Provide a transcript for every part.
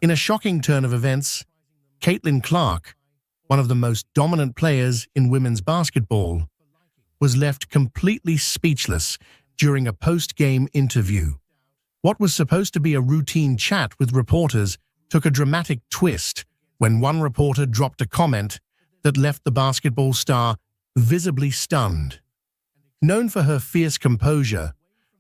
In a shocking turn of events, Caitlin Clark, one of the most dominant players in women's basketball, was left completely speechless during a post-game interview. What was supposed to be a routine chat with reporters took a dramatic twist when one reporter dropped a comment that left the basketball star visibly stunned. Known for her fierce composure,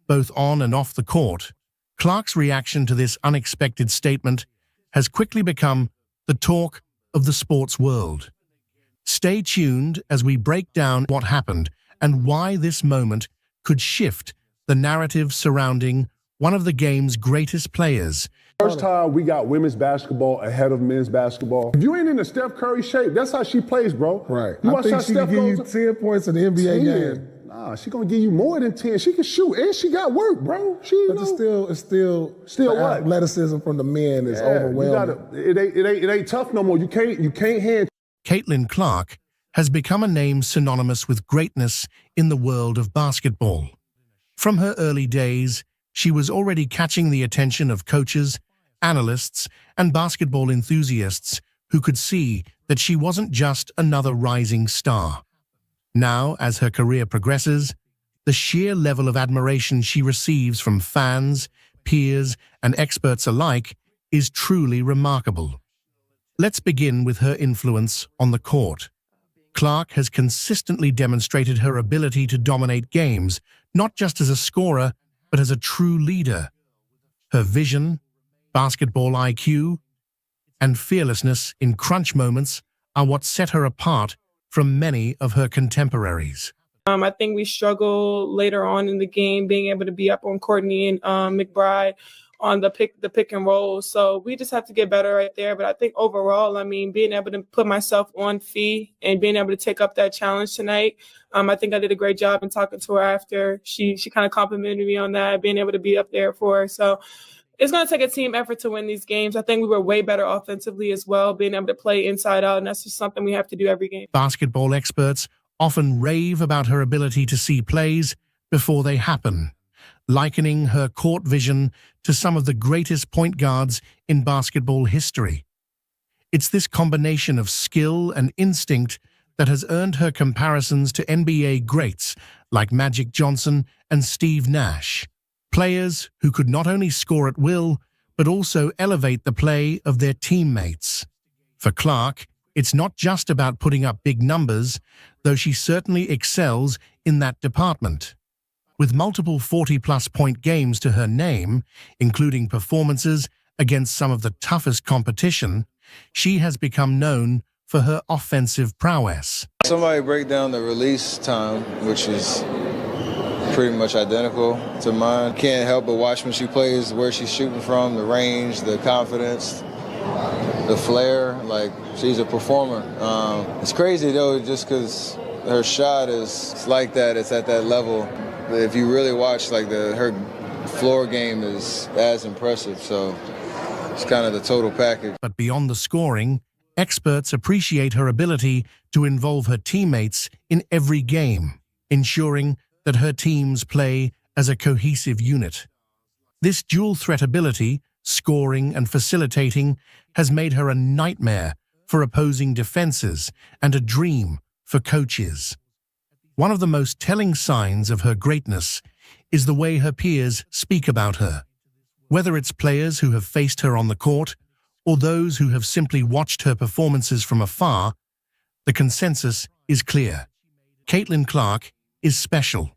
both on and off the court, Clark's reaction to this unexpected statement has quickly become the talk of the sports world. Stay tuned as we break down what happened and why this moment could shift the narrative surrounding one of the game's greatest players. First time we got women's basketball ahead of men's basketball. If you ain't in a Steph Curry shape, that's how she plays, bro. Right. You I watch think how she Steph can give goes you 10 points in the NBA 10. game. Nah, she gonna give you more than 10. She can shoot, and she got work, bro. But it's still what? athleticism from the men is overwhelming. It ain't tough no more. You can't hand. Caitlin Clark has become a name synonymous with greatness in the world of basketball. From her early days, she was already catching the attention of coaches, analysts, and basketball enthusiasts who could see that she wasn't just another rising star. Now, as her career progresses, the sheer level of admiration she receives from fans, peers, and experts alike is truly remarkable. Let's begin with her influence on the court. Clark has consistently demonstrated her ability to dominate games, not just as a scorer, but as a true leader. Her vision, basketball IQ, and fearlessness in crunch moments are what set her apart from many of her contemporaries. I think we struggle later on in the game being able to be up on Courtney and McBride on the pick and roll. So we just have to get better right there. But I think overall, I mean, being able to put myself on Fee and being able to take up that challenge tonight, I think I did a great job in talking to her after. She kind of complimented me on that, being able to be up there for her. So it's going to take a team effort to win these games. I think we were way better offensively as well, being able to play inside out, and that's just something we have to do every game. Basketball experts often rave about her ability to see plays before they happen, likening her court vision to some of the greatest point guards in basketball history. It's this combination of skill and instinct that has earned her comparisons to NBA greats like Magic Johnson and Steve Nash, players who could not only score at will, but also elevate the play of their teammates. For Clark, it's not just about putting up big numbers, though she certainly excels in that department. With multiple 40-plus point games to her name, including performances against some of the toughest competition, she has become known for her offensive prowess. Somebody break down the release time, which is pretty much identical to mine. Can't help but watch when she plays, where she's shooting from, the range, the confidence, the flair. Like, she's a performer. It's crazy though, just because her shot is like that, it's at that level. If you really watch, like, her floor game is as impressive, so it's kind of the total package. But beyond the scoring, experts appreciate her ability to involve her teammates in every game, ensuring that her teams play as a cohesive unit. This dual-threat ability, scoring and facilitating, has made her a nightmare for opposing defenses and a dream for coaches. One of the most telling signs of her greatness is the way her peers speak about her. Whether it's players who have faced her on the court or those who have simply watched her performances from afar, the consensus is clear. Caitlin Clark is special.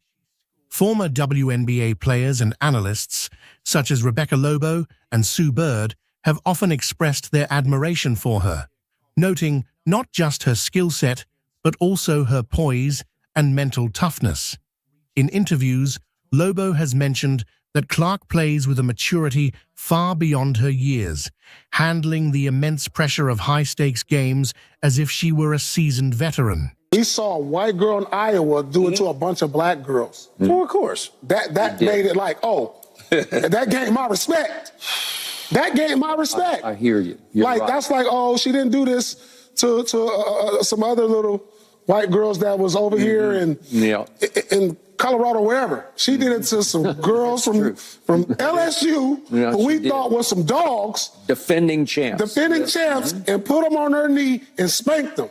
Former WNBA players and analysts, such as Rebecca Lobo and Sue Bird, have often expressed their admiration for her, noting not just her skill set, but also her poise and mental toughness. In interviews, Lobo has mentioned that Clark plays with a maturity far beyond her years, handling the immense pressure of high-stakes games as if she were a seasoned veteran. We saw a white girl in Iowa do it to a bunch of black girls. Well, of course. That made it like, oh, that gained my respect. That gained my respect. I hear you. You're like, right. That's like, oh, she didn't do this to some other little white girls that was over here in Colorado, wherever. She did it to some girls from LSU who we thought were some dogs. Defending champs. And put them on her knee and spanked them.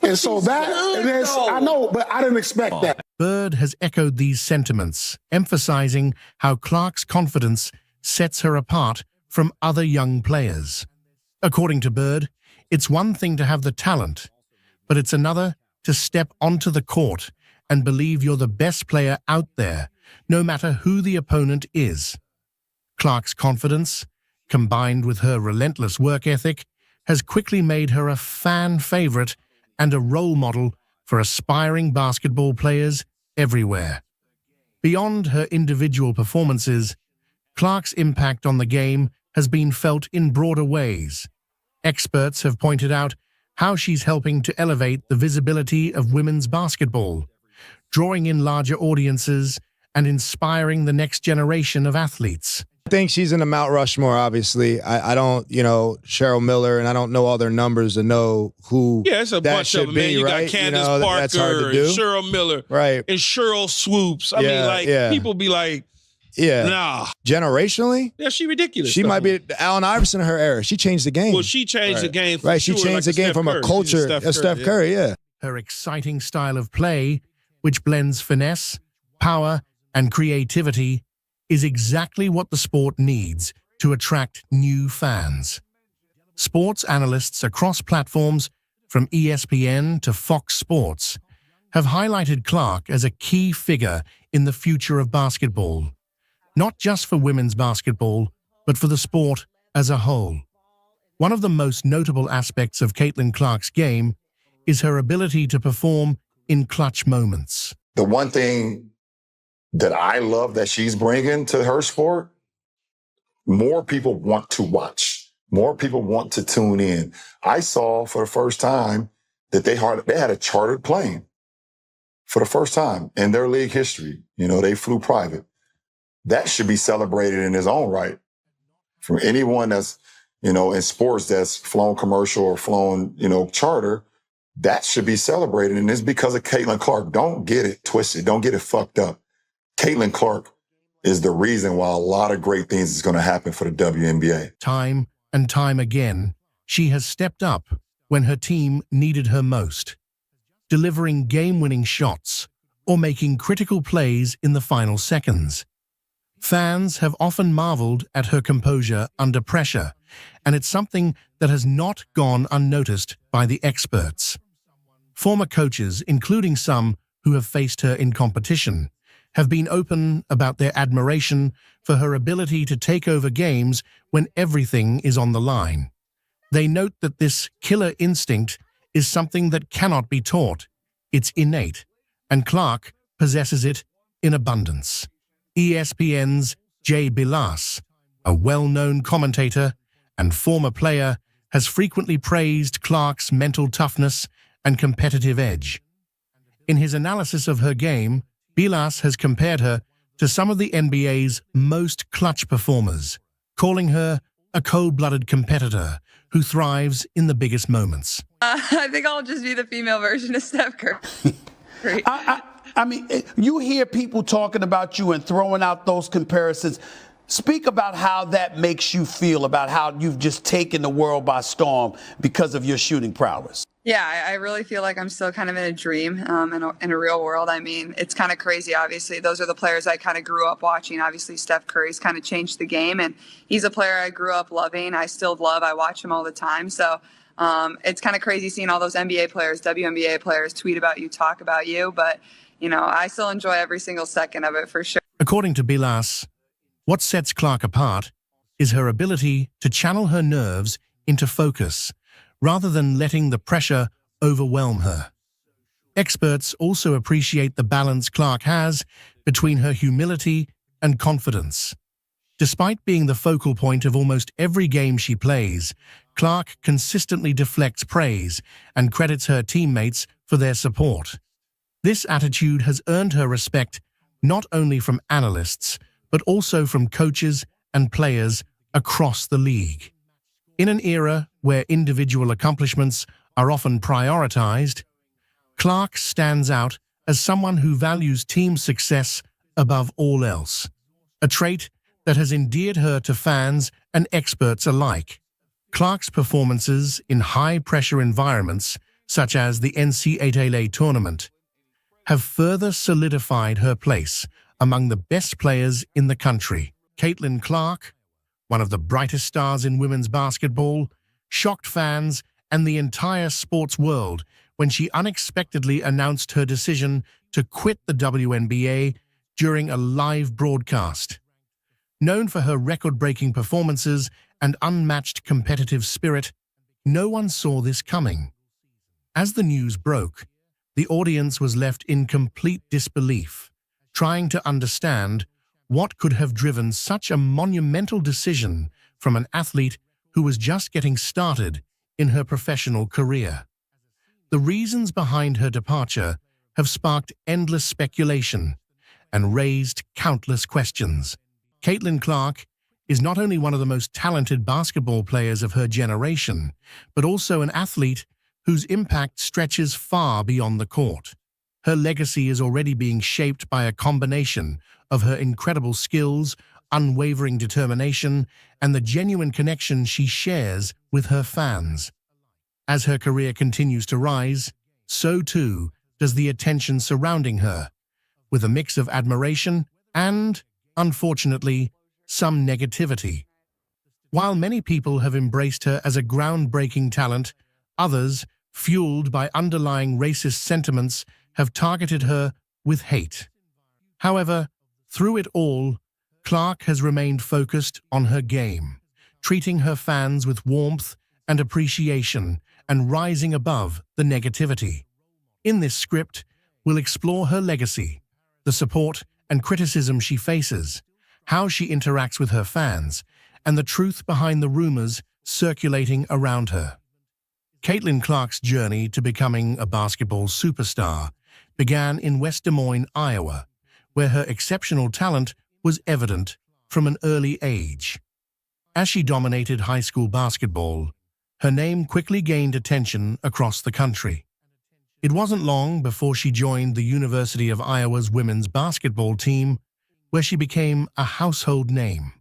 And so I know, but I didn't expect that. Bird has echoed these sentiments, emphasizing how Clark's confidence sets her apart from other young players. According to Bird, it's one thing to have the talent, but it's another to step onto the court and believe you're the best player out there, no matter who the opponent is. Clark's confidence, combined with her relentless work ethic, has quickly made her a fan favorite and a role model for aspiring basketball players everywhere. Beyond her individual performances, Clark's impact on the game has been felt in broader ways. Experts have pointed out how she's helping to elevate the visibility of women's basketball, drawing in larger audiences and inspiring the next generation of athletes. I think she's in the Mount Rushmore, obviously. I don't, Cheryl Miller, and I don't know all their numbers to know who it's a that bunch should of them, be, man. You right? got Candace Parker that's hard to and do. Cheryl Miller right. and Cheryl Swoops. I mean, people be like, nah. Generationally? Yeah, she ridiculous. She might be Allen Iverson in her era. She changed the game. Well, she changed the game for right. sure, She changed like the game Steph from Curry. a culture of Steph Curry, Her exciting style of play, which blends finesse, power, and creativity, is exactly what the sport needs to attract new fans. Sports analysts across platforms, from ESPN to Fox Sports, have highlighted Clark as a key figure in the future of basketball, not just for women's basketball, but for the sport as a whole. One of the most notable aspects of Caitlin Clark's game is her ability to perform in clutch moments. The one thing that I love that she's bringing to her sport, more people want to watch. More people want to tune in. I saw for the first time that they had a chartered plane for the first time in their league history. They flew private. That should be celebrated in its own right. For anyone that's, in sports that's flown commercial or flown, charter, that should be celebrated. And it's because of Caitlin Clark. Don't get it twisted. Don't get it fucked up. Caitlin Clark is the reason why a lot of great things is going to happen for the WNBA. Time and time again, she has stepped up when her team needed her most, delivering game-winning shots or making critical plays in the final seconds. Fans have often marveled at her composure under pressure, and it's something that has not gone unnoticed by the experts. Former coaches, including some who have faced her in competition, have been open about their admiration for her ability to take over games when everything is on the line. They note that this killer instinct is something that cannot be taught. It's innate, and Clark possesses it in abundance. ESPN's Jay Bilas, a well-known commentator and former player, has frequently praised Clark's mental toughness and competitive edge. In his analysis of her game, Bilas has compared her to some of the NBA's most clutch performers, calling her a cold-blooded competitor who thrives in the biggest moments. I think I'll just be the female version of Steph Curry. Great. I mean, you hear people talking about you and throwing out those comparisons. Speak about how that makes you feel, about how you've just taken the world by storm because of your shooting prowess. Yeah, I really feel like I'm still kind of in a dream in a real world. I mean, it's kind of crazy, obviously. Those are the players I kind of grew up watching. Obviously, Steph Curry's kind of changed the game, and he's a player I grew up loving. I still love. I watch him all the time. So it's kind of crazy seeing all those NBA players, WNBA players tweet about you, talk about you. But, I still enjoy every single second of it for sure. According to Bilas, what sets Clark apart is her ability to channel her nerves into focus, rather than letting the pressure overwhelm her. Experts also appreciate the balance Clark has between her humility and confidence. Despite being the focal point of almost every game she plays, Clark consistently deflects praise and credits her teammates for their support. This attitude has earned her respect not only from analysts, but also from coaches and players across the league. In an era where individual accomplishments are often prioritized, Clark stands out as someone who values team success above all else, a trait that has endeared her to fans and experts alike. Clark's performances in high-pressure environments, such as the NCAA tournament, have further solidified her place among the best players in the country. Caitlin Clark, one of the brightest stars in women's basketball, shocked fans and the entire sports world when she unexpectedly announced her decision to quit the WNBA during a live broadcast. Known for her record-breaking performances and unmatched competitive spirit, no one saw this coming. As the news broke, the audience was left in complete disbelief, trying to understand what could have driven such a monumental decision from an athlete who was just getting started in her professional career. The reasons behind her departure have sparked endless speculation and raised countless questions. Caitlin Clark is not only one of the most talented basketball players of her generation, but also an athlete whose impact stretches far beyond the court. Her legacy is already being shaped by a combination of her incredible skills, unwavering determination, and the genuine connection she shares with her fans. As her career continues to rise, so too does the attention surrounding her, with a mix of admiration and, unfortunately, some negativity. While many people have embraced her as a groundbreaking talent, others, fueled by underlying racist sentiments, have targeted her with hate. However, through it all, Clark has remained focused on her game, treating her fans with warmth and appreciation and rising above the negativity. In this script, we'll explore her legacy, the support and criticism she faces, how she interacts with her fans, and the truth behind the rumors circulating around her. Caitlin Clark's journey to becoming a basketball superstar began in West Des Moines, Iowa, where her exceptional talent was evident from an early age. As she dominated high school basketball, her name quickly gained attention across the country. It wasn't long before she joined the University of Iowa's women's basketball team, where she became a household name.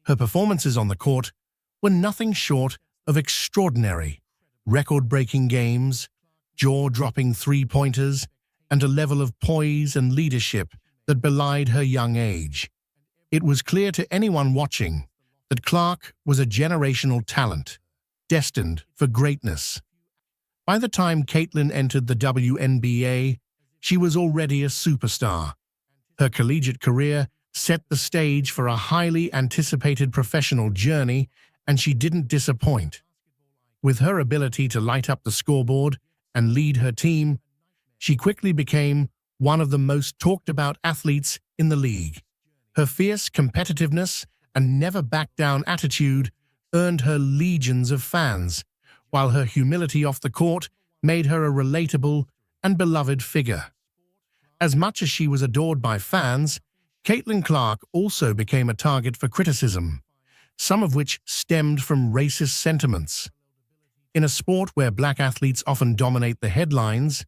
Her performances on the court were nothing short of extraordinary, record-breaking games, jaw-dropping three-pointers, and a level of poise and leadership that belied her young age. It was clear to anyone watching that Clark was a generational talent, destined for greatness. By the time Caitlin entered the WNBA, she was already a superstar. Her collegiate career set the stage for a highly anticipated professional journey, and she didn't disappoint. With her ability to light up the scoreboard and lead her team, she quickly became one of the most talked-about athletes in the league. Her fierce competitiveness and never-back-down attitude earned her legions of fans, while her humility off the court made her a relatable and beloved figure. As much as she was adored by fans, Caitlin Clark also became a target for criticism, some of which stemmed from racist sentiments. In a sport where black athletes often dominate the headlines,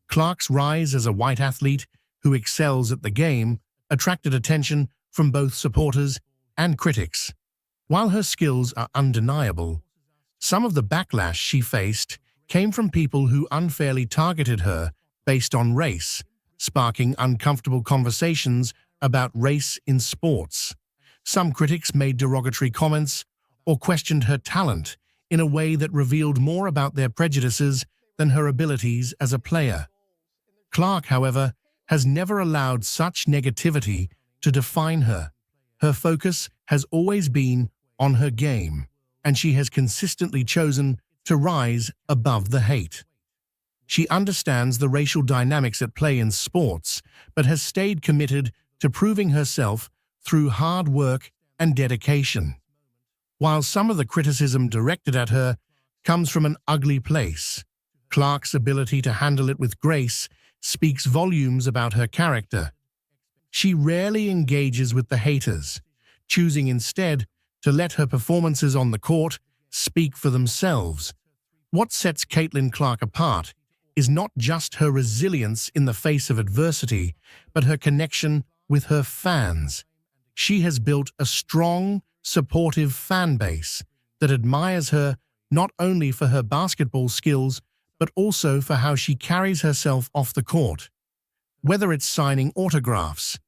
Clark's rise as a white athlete who excels at the game attracted attention from both supporters and critics. While her skills are undeniable, some of the backlash she faced came from people who unfairly targeted her based on race, sparking uncomfortable conversations about race in sports. Some critics made derogatory comments or questioned her talent in a way that revealed more about their prejudices than her abilities as a player. Clark, however, has never allowed such negativity to define her. Her focus has always been on her game, and she has consistently chosen to rise above the hate. She understands the racial dynamics at play in sports, but has stayed committed to proving herself through hard work and dedication. While some of the criticism directed at her comes from an ugly place, Clark's ability to handle it with grace speaks volumes about her character. She rarely engages with the haters, choosing instead to let her performances on the court speak for themselves. What sets Caitlin Clark apart is not just her resilience in the face of adversity, but her connection with her fans. She has built a strong, supportive fan base that admires her not only for her basketball skills, but also for how she carries herself off the court. Whether it's signing autographs,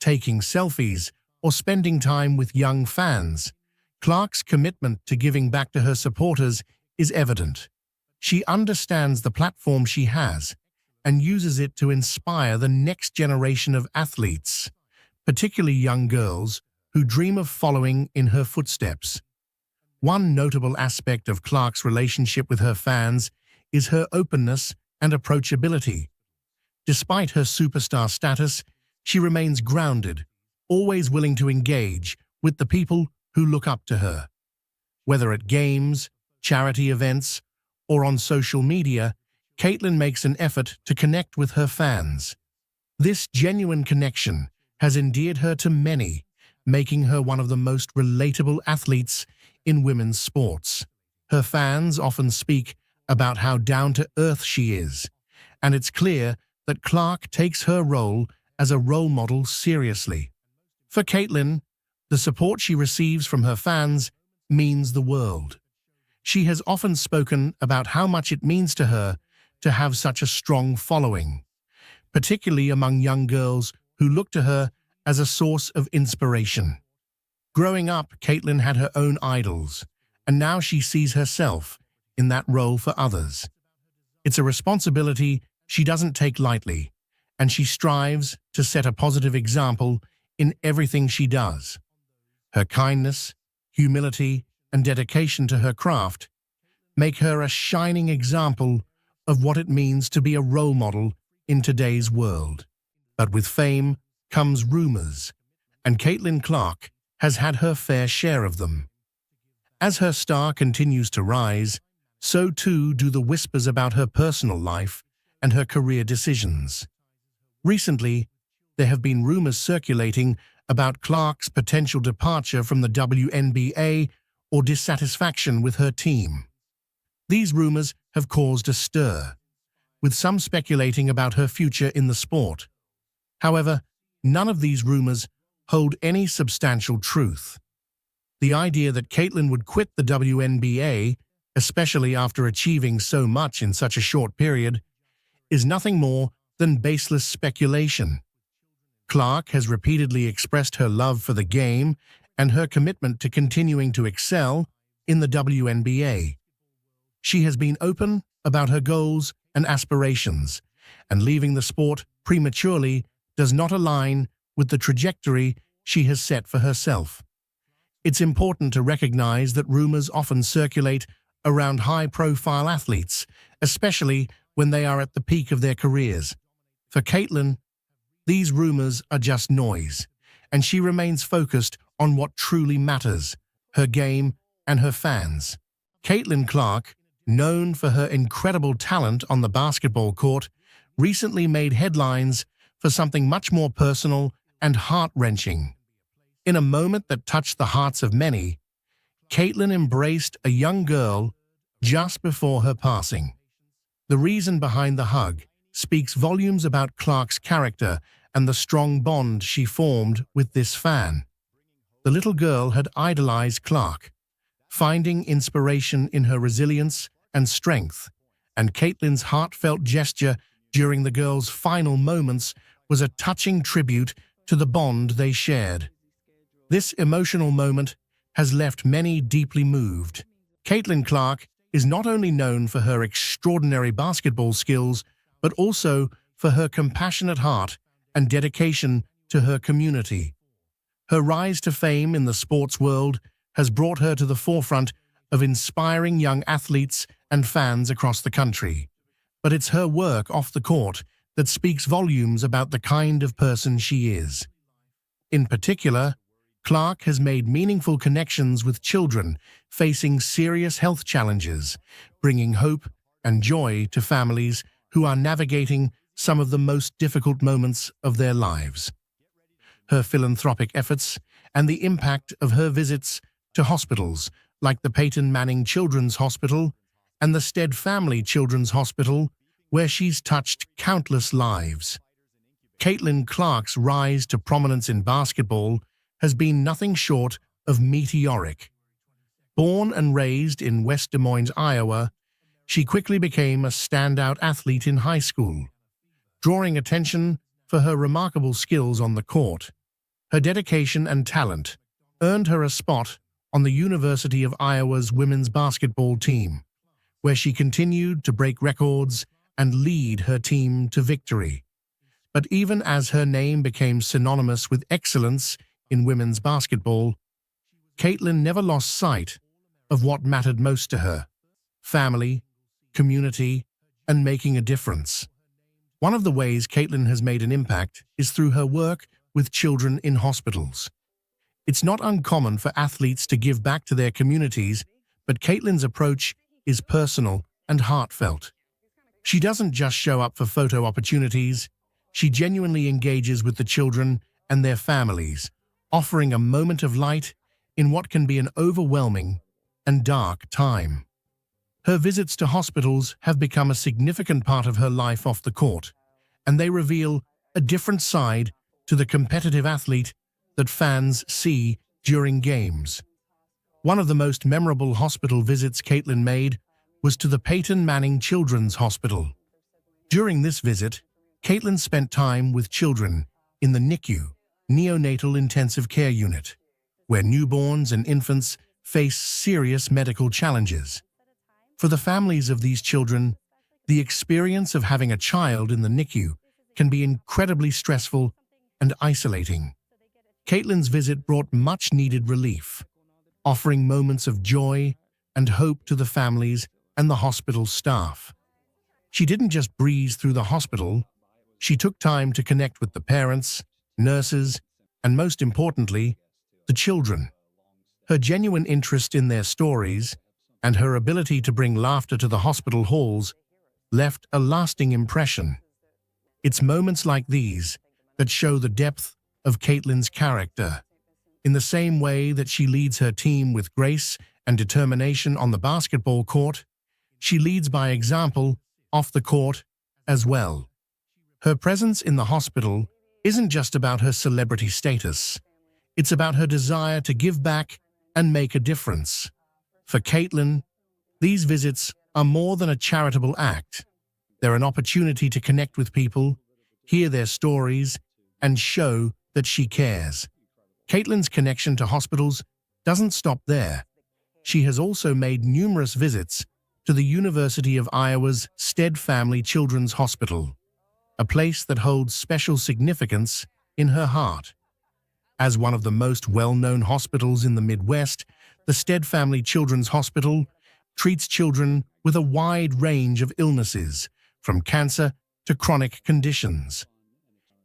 taking selfies, or spending time with young fans, Clark's commitment to giving back to her supporters is evident. She understands the platform she has and uses it to inspire the next generation of athletes, particularly young girls who dream of following in her footsteps. One notable aspect of Clark's relationship with her fans is her openness and approachability. Despite her superstar status, she remains grounded, always willing to engage with the people who look up to her. Whether at games, charity events, or on social media, Caitlin makes an effort to connect with her fans. This genuine connection has endeared her to many, making her one of the most relatable athletes in women's sports. Her fans often speak about how down-to-earth she is, and it's clear that Clark takes her role as a role model seriously. For Caitlin, the support she receives from her fans means the world. She has often spoken about how much it means to her to have such a strong following, particularly among young girls who look to her as a source of inspiration. Growing up, Caitlin had her own idols, and now she sees herself in that role for others. It's a responsibility she doesn't take lightly, and she strives to set a positive example in everything she does. Her kindness, humility, and dedication to her craft make her a shining example of what it means to be a role model in today's world. But with fame comes rumors, and Caitlin Clark has had her fair share of them. As her star continues to rise, so too do the whispers about her personal life and her career decisions. Recently, there have been rumors circulating about Clark's potential departure from the WNBA or dissatisfaction with her team. These rumors have caused a stir, with some speculating about her future in the sport. However, none of these rumors hold any substantial truth. The idea that Caitlin would quit the WNBA, especially after achieving so much in such a short period, is nothing more than baseless speculation. Clark has repeatedly expressed her love for the game and her commitment to continuing to excel in the WNBA. She has been open about her goals and aspirations, and leaving the sport prematurely does not align with the trajectory she has set for herself. It's important to recognize that rumors often circulate around high-profile athletes, especially when they are at the peak of their careers. For Caitlin, these rumors are just noise, and she remains focused on what truly matters, her game and her fans. Caitlin Clark, known for her incredible talent on the basketball court, recently made headlines for something much more personal and heart-wrenching. In a moment that touched the hearts of many, Caitlin embraced a young girl just before her passing. The reason behind the hug speaks volumes about Clark's character and the strong bond she formed with this fan. The little girl had idolized Clark, finding inspiration in her resilience and strength, and Caitlin's heartfelt gesture during the girl's final moments was a touching tribute to the bond they shared. This emotional moment has left many deeply moved. Caitlin Clark is not only known for her extraordinary basketball skills, but also for her compassionate heart and dedication to her community. Her rise to fame in the sports world has brought her to the forefront of inspiring young athletes and fans across the country. But it's her work off the court that speaks volumes about the kind of person she is. In particular, Clark has made meaningful connections with children facing serious health challenges, bringing hope and joy to families who are navigating some of the most difficult moments of their lives. Her philanthropic efforts and the impact of her visits to hospitals like the Peyton Manning Children's Hospital and the Stead Family Children's Hospital where she's touched countless lives. Caitlin Clark's rise to prominence in basketball has been nothing short of meteoric. Born and raised in West Des Moines, Iowa, she quickly became a standout athlete in high school, drawing attention for her remarkable skills on the court. Her dedication and talent earned her a spot on the University of Iowa's women's basketball team, where she continued to break records and lead her team to victory. But even as her name became synonymous with excellence in women's basketball, Caitlin never lost sight of what mattered most to her: family, community, and making a difference. One of the ways Caitlin has made an impact is through her work with children in hospitals. It's not uncommon for athletes to give back to their communities, but Caitlin's approach is personal and heartfelt. She doesn't just show up for photo opportunities. She genuinely engages with the children and their families, offering a moment of light in what can be an overwhelming and dark time. Her visits to hospitals have become a significant part of her life off the court, and they reveal a different side to the competitive athlete that fans see during games. One of the most memorable hospital visits Caitlin made was to the Peyton Manning Children's Hospital. During this visit, Caitlin spent time with children in the NICU, Neonatal Intensive Care Unit, where newborns and infants face serious medical challenges. For the families of these children, the experience of having a child in the NICU can be incredibly stressful and isolating. Caitlin's visit brought much-needed relief, offering moments of joy and hope to the families and the hospital staff. She didn't just breeze through the hospital. She took time to connect with the parents, nurses, and most importantly, the children. Her genuine interest in their stories and her ability to bring laughter to the hospital halls left a lasting impression. It's moments like these that show the depth of Caitlin's character. In the same way that she leads her team with grace and determination on the basketball court, she leads by example off the court as well. Her presence in the hospital isn't just about her celebrity status. It's about her desire to give back and make a difference. For Caitlin, these visits are more than a charitable act. They're an opportunity to connect with people, hear their stories, and show that she cares. Caitlin's connection to hospitals doesn't stop there. She has also made numerous visits to the University of Iowa's Stead Family Children's Hospital, a place that holds special significance in her heart. As one of the most well-known hospitals in the Midwest, the Stead Family Children's Hospital treats children with a wide range of illnesses, from cancer to chronic conditions.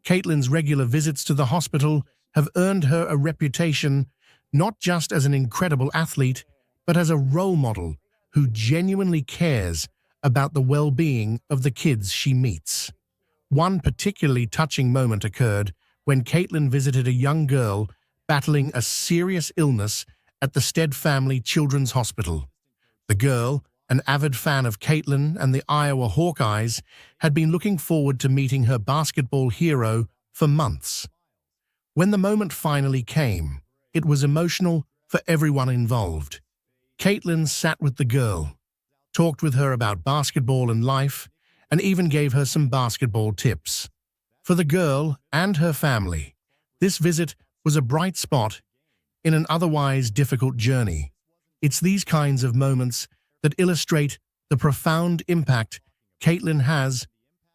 Caitlin's regular visits to the hospital have earned her a reputation not just as an incredible athlete, but as a role model who genuinely cares about the well-being of the kids she meets. One particularly touching moment occurred when Caitlin visited a young girl battling a serious illness at the Stead Family Children's Hospital. The girl, an avid fan of Caitlin and the Iowa Hawkeyes, had been looking forward to meeting her basketball hero for months. When the moment finally came, it was emotional for everyone involved. Caitlin sat with the girl, talked with her about basketball and life, and even gave her some basketball tips. For the girl and her family, this visit was a bright spot in an otherwise difficult journey. It's these kinds of moments that illustrate the profound impact Caitlin has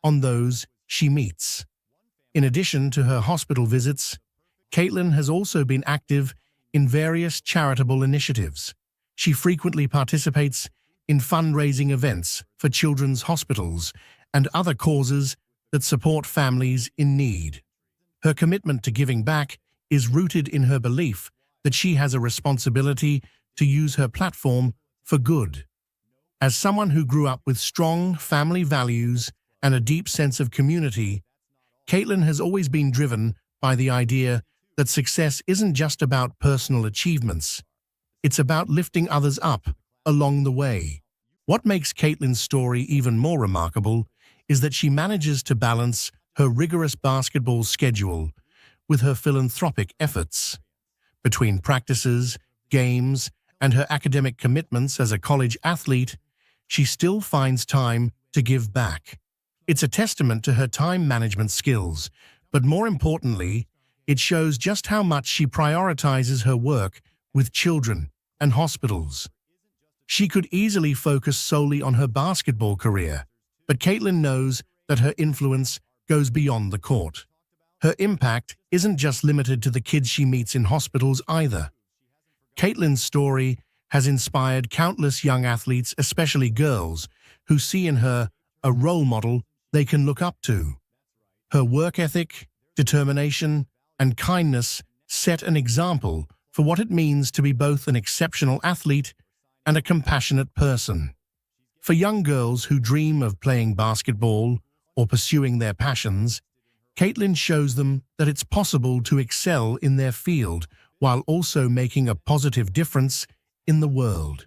on those she meets. In addition to her hospital visits, Caitlin has also been active in various charitable initiatives. She frequently participates in fundraising events for children's hospitals and other causes that support families in need. Her commitment to giving back is rooted in her belief that she has a responsibility to use her platform for good. As someone who grew up with strong family values and a deep sense of community, Caitlin has always been driven by the idea that success isn't just about personal achievements. It's about lifting others up along the way. What makes Caitlin's story even more remarkable is that she manages to balance her rigorous basketball schedule with her philanthropic efforts. Between practices, games, and her academic commitments as a college athlete, she still finds time to give back. It's a testament to her time management skills, but more importantly, it shows just how much she prioritizes her work with children and hospitals. She could easily focus solely on her basketball career, but Caitlin knows that her influence goes beyond the court. Her impact isn't just limited to the kids she meets in hospitals either. Caitlin's story has inspired countless young athletes, especially girls, who see in her a role model they can look up to. Her work ethic, determination, and kindness set an example for what it means to be both an exceptional athlete and a compassionate person. For young girls who dream of playing basketball or pursuing their passions, Caitlin shows them that it's possible to excel in their field while also making a positive difference in the world.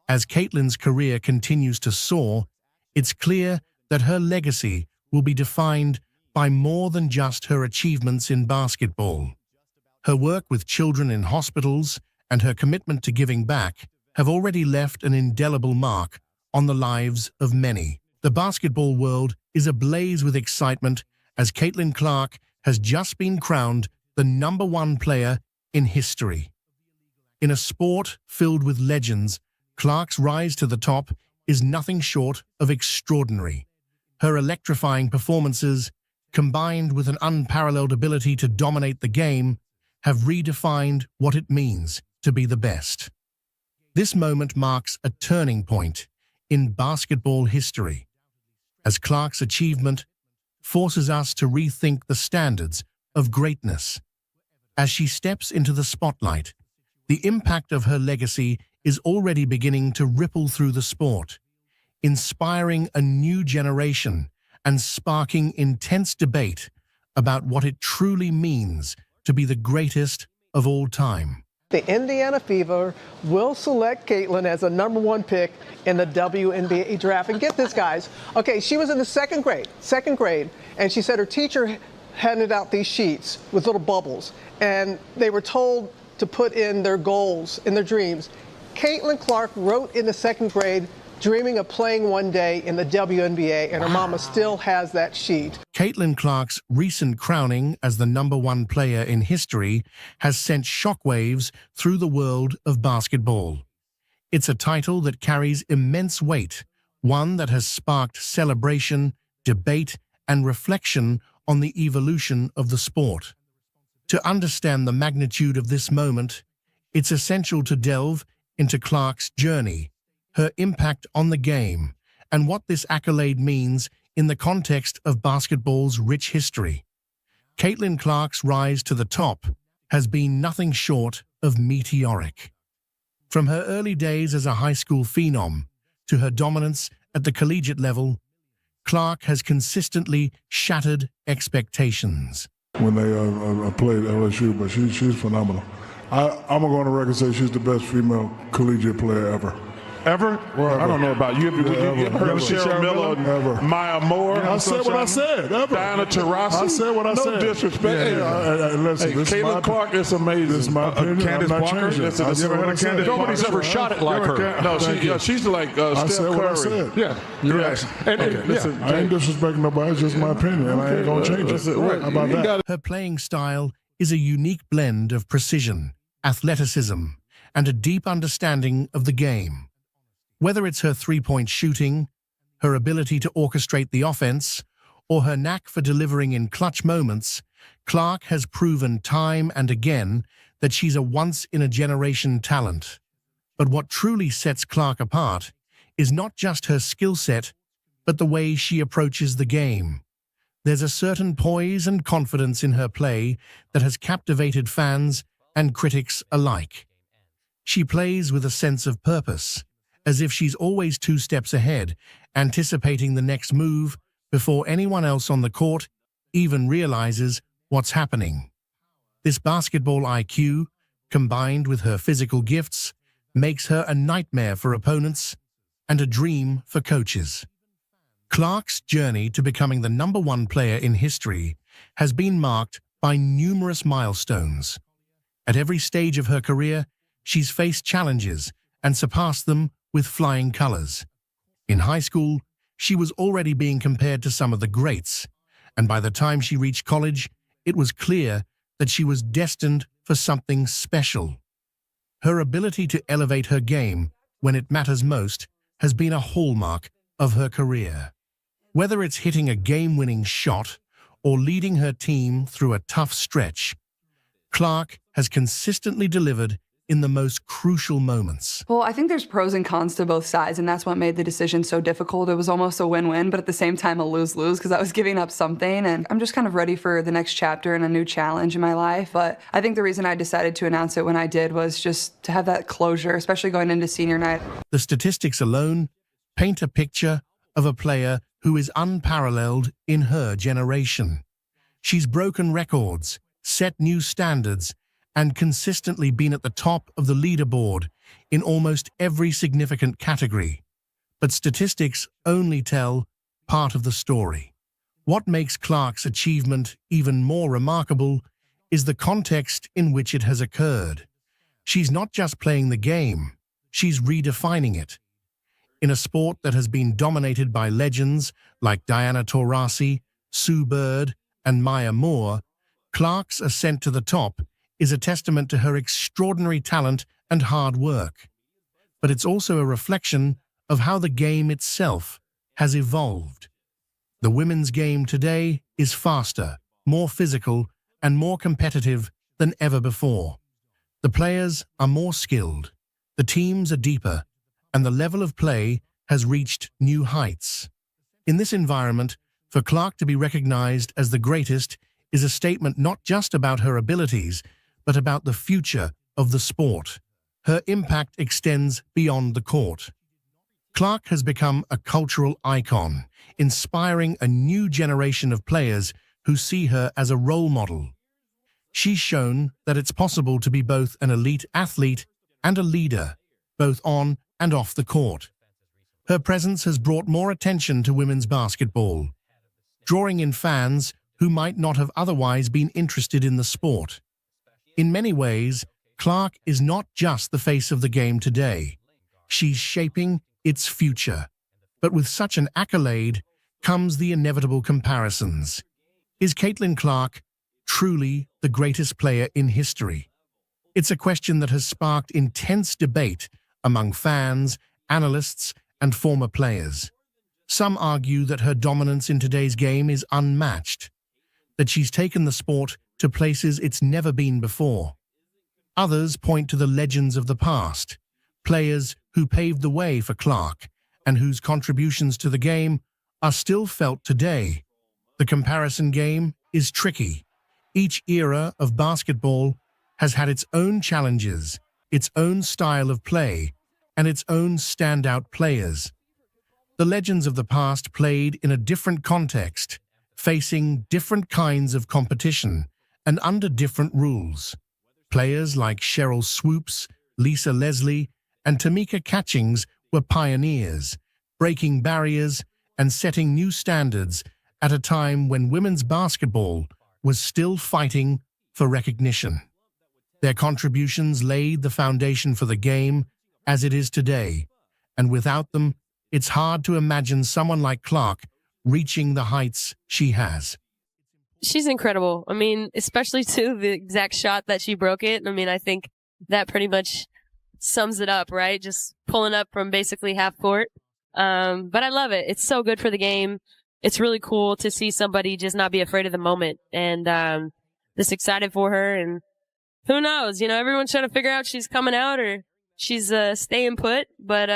As Caitlin's career continues to soar, it's clear that her legacy will be defined by more than just her achievements in basketball. Her work with children in hospitals and her commitment to giving back have already left an indelible mark on the lives of many. The basketball world is ablaze with excitement as Caitlin Clark has just been crowned the #1 player in history. In a sport filled with legends, Clark's rise to the top is nothing short of extraordinary. Her electrifying performances, combined with an unparalleled ability to dominate the game, have redefined what it means to be the best. This moment marks a turning point in basketball history, as Clark's achievement forces us to rethink the standards of greatness. As she steps into the spotlight, the impact of her legacy is already beginning to ripple through the sport, inspiring a new generation and sparking intense debate about what it truly means to be the greatest of all time. The Indiana Fever will select Caitlin as a #1 pick in the WNBA draft. And get this, guys. Okay, she was in the second grade, and she said her teacher handed out these sheets with little bubbles, and they were told to put in their goals and their dreams. Caitlin Clark wrote in the second grade, dreaming of playing one day in the WNBA, and her mama still has that sheet. Caitlin Clark's recent crowning as the #1 player in history has sent shockwaves through the world of basketball. It's a title that carries immense weight, one that has sparked celebration, debate, and reflection on the evolution of the sport. To understand the magnitude of this moment, it's essential to delve into Clark's journey, her impact on the game, and what this accolade means in the context of basketball's rich history. Caitlin Clark's rise to the top has been nothing short of meteoric. From her early days as a high school phenom to her dominance at the collegiate level, Clark has consistently shattered expectations. When they played LSU, but she's phenomenal. I'm going to go on the record and say she's the best female collegiate player ever. Ever? Well, I don't know about you. You ever heard of Cheryl Miller, ever. Maya Moore? I said what I said. Ever. Diana Taurasi? I said what I said. No disrespect. Listen, Caitlin Clark is amazing. This is my opinion. Candace Parker. Nobody's ever shot it like her. No, she's like Steph Curry. What I said. Yeah, you're right. Listen, I ain't disrespecting nobody. It's just my opinion, and I ain't going to change it. How about that? Her playing style is a unique blend of precision, athleticism, and a deep understanding of the game. Whether it's her three-point shooting, her ability to orchestrate the offense, or her knack for delivering in clutch moments, Clark has proven time and again that she's a once-in-a-generation talent. But what truly sets Clark apart is not just her skill set, but the way she approaches the game. There's a certain poise and confidence in her play that has captivated fans and critics alike. She plays with a sense of purpose, as if she's always 2 steps ahead, anticipating the next move before anyone else on the court even realizes what's happening. This basketball IQ, combined with her physical gifts, makes her a nightmare for opponents and a dream for coaches. Clark's journey to becoming the #1 player in history has been marked by numerous milestones. At every stage of her career, she's faced challenges and surpassed them with flying colors. In high school, she was already being compared to some of the greats, and by the time she reached college, it was clear that she was destined for something special. Her ability to elevate her game when it matters most has been a hallmark of her career. Whether it's hitting a game-winning shot or leading her team through a tough stretch, Clark has consistently delivered in the most crucial moments. Well, I think there's pros and cons to both sides, and that's what made the decision so difficult. It was almost a win-win, but at the same time a lose-lose because I was giving up something, and I'm just kind of ready for the next chapter and a new challenge in my life. But I think the reason I decided to announce it when I did was just to have that closure, especially going into senior night. The statistics alone paint a picture of a player who is unparalleled in her generation. She's broken records, set new standards, and consistently been at the top of the leaderboard in almost every significant category. But statistics only tell part of the story. What makes Clark's achievement even more remarkable is the context in which it has occurred. She's not just playing the game, she's redefining it. In a sport that has been dominated by legends like Diana Taurasi, Sue Bird, and Maya Moore, Clark's ascent to the top is a testament to her extraordinary talent and hard work. But it's also a reflection of how the game itself has evolved. The women's game today is faster, more physical, and more competitive than ever before. The players are more skilled, the teams are deeper, and the level of play has reached new heights. In this environment, for Clark to be recognized as the greatest is a statement not just about her abilities, but about the future of the sport. Her impact extends beyond the court. Clark has become a cultural icon, inspiring a new generation of players who see her as a role model. She's shown that it's possible to be both an elite athlete and a leader, both on and off the court. Her presence has brought more attention to women's basketball, drawing in fans who might not have otherwise been interested in the sport. In many ways, Clark is not just the face of the game today. She's shaping its future. But with such an accolade comes the inevitable comparisons. Is Caitlin Clark truly the greatest player in history? It's a question that has sparked intense debate among fans, analysts, and former players. Some argue that her dominance in today's game is unmatched, that she's taken the sport to places it's never been before. Others point to the legends of the past, players who paved the way for Clark and whose contributions to the game are still felt today. The comparison game is tricky. Each era of basketball has had its own challenges, its own style of play, and its own standout players. The legends of the past played in a different context, facing different kinds of competition and under different rules. Players like Cheryl Swoops, Lisa Leslie, and Tamika Catchings were pioneers, breaking barriers and setting new standards at a time when women's basketball was still fighting for recognition. Their contributions laid the foundation for the game as it is today, and without them, it's hard to imagine someone like Clark reaching the heights she has. She's incredible. I mean, especially to the exact shot that she broke it. I mean, I think that pretty much sums it up, right? Just pulling up from basically half court. But I love it. It's so good for the game. It's really cool to see somebody just not be afraid of the moment, and just excited for her. And who knows? You know, everyone's trying to figure out she's coming out or she's staying put. But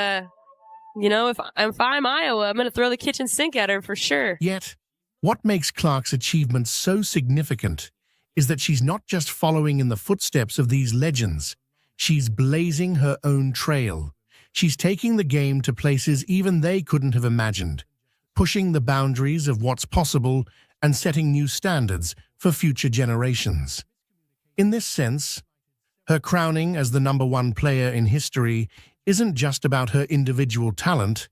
you know, if I'm Iowa, I'm going to throw the kitchen sink at her for sure. Yet, what makes Clark's achievement so significant is that she's not just following in the footsteps of these legends. She's blazing her own trail. She's taking the game to places even they couldn't have imagined, pushing the boundaries of what's possible and setting new standards for future generations. In this sense, her crowning as the #1 player in history isn't just about her individual talent,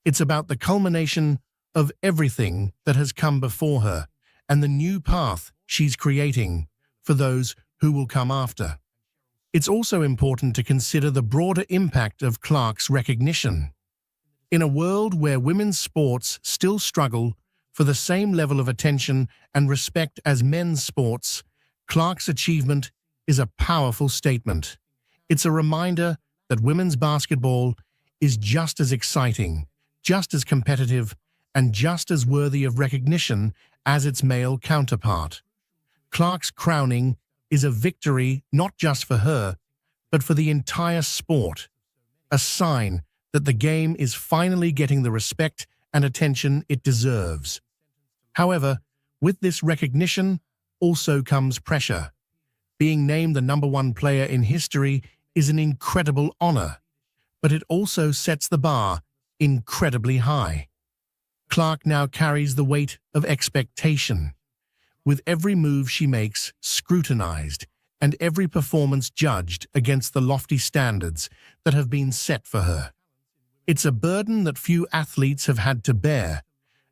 it's about the culmination of everything that has come before her and the new path she's creating for those who will come after. It's also important to consider the broader impact of Clark's recognition. In a world where women's sports still struggle for the same level of attention and respect as men's sports, Clark's achievement is a powerful statement. It's a reminder that women's basketball is just as exciting, just as competitive, and just as worthy of recognition as its male counterpart. Clark's crowning is a victory not just for her, but for the entire sport, a sign that the game is finally getting the respect and attention it deserves. However, with this recognition also comes pressure. Being named the #1 player in history is an incredible honor, but it also sets the bar incredibly high. Clark now carries the weight of expectation, with every move she makes scrutinized and every performance judged against the lofty standards that have been set for her. It's a burden that few athletes have had to bear,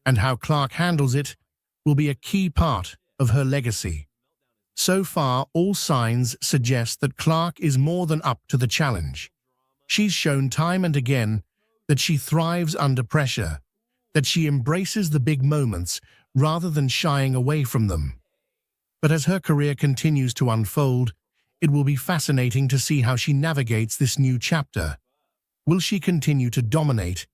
and how Clark handles it will be a key part of her legacy. So far, all signs suggest that Clark is more than up to the challenge. She's shown time and again that she thrives under pressure, that she embraces the big moments rather than shying away from them. But as her career continues to unfold, it will be fascinating to see how she navigates this new chapter. Will she continue to dominate,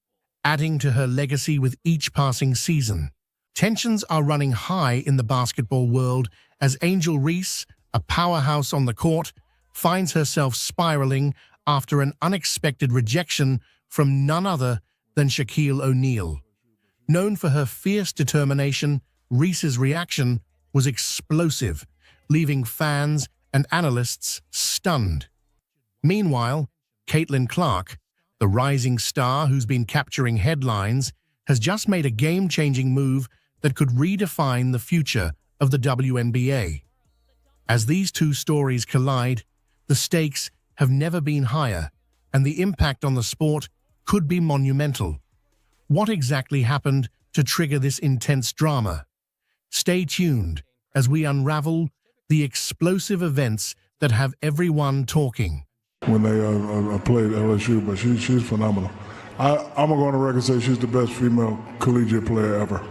adding to her legacy with each passing season? Tensions are running high in the basketball world as Angel Reese, a powerhouse on the court, finds herself spiraling after an unexpected rejection from none other than Shaquille O'Neal. Known for her fierce determination, Reese's reaction was explosive, leaving fans and analysts stunned. Meanwhile, Caitlin Clark, the rising star who's been capturing headlines, has just made a game-changing move that could redefine the future of the WNBA. As these two stories collide, the stakes have never been higher, and the impact on the sport could be monumental. What exactly happened to trigger this intense drama? Stay tuned as we unravel the explosive events that have everyone talking. When they played LSU, but she's phenomenal. I'm going to go on the record and say she's the best female collegiate player ever.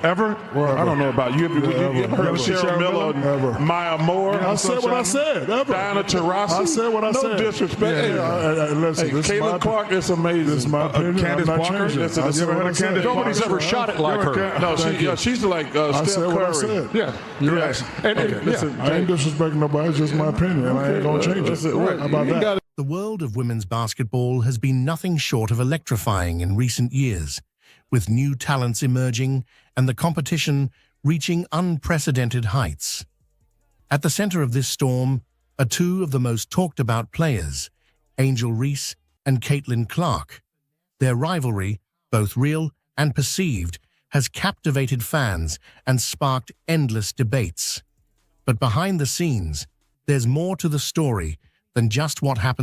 Ever? Well, I don't know about you. You ever heard of Cheryl Miller, ever. Maya Moore? I said what I said. Ever. Diana Taurasi? I said what I said. No disrespect. Listen, Caitlin Clark is amazing. This is my opinion. Candace Parker. You ever heard of Candace Nobody's ever shot it like her. No, she's like Steph Curry. What I said. Yeah, you're right. Listen, I ain't disrespecting nobody. It's just my opinion, and I ain't going to change it. How about that? The world of women's basketball has been nothing short of electrifying in recent years, with new talents emerging and the competition reaching unprecedented heights. At the center of this storm are two of the most talked-about players, Angel Reese and Caitlin Clark. Their rivalry, both real and perceived, has captivated fans and sparked endless debates. But behind the scenes, there's more to the story than just what happens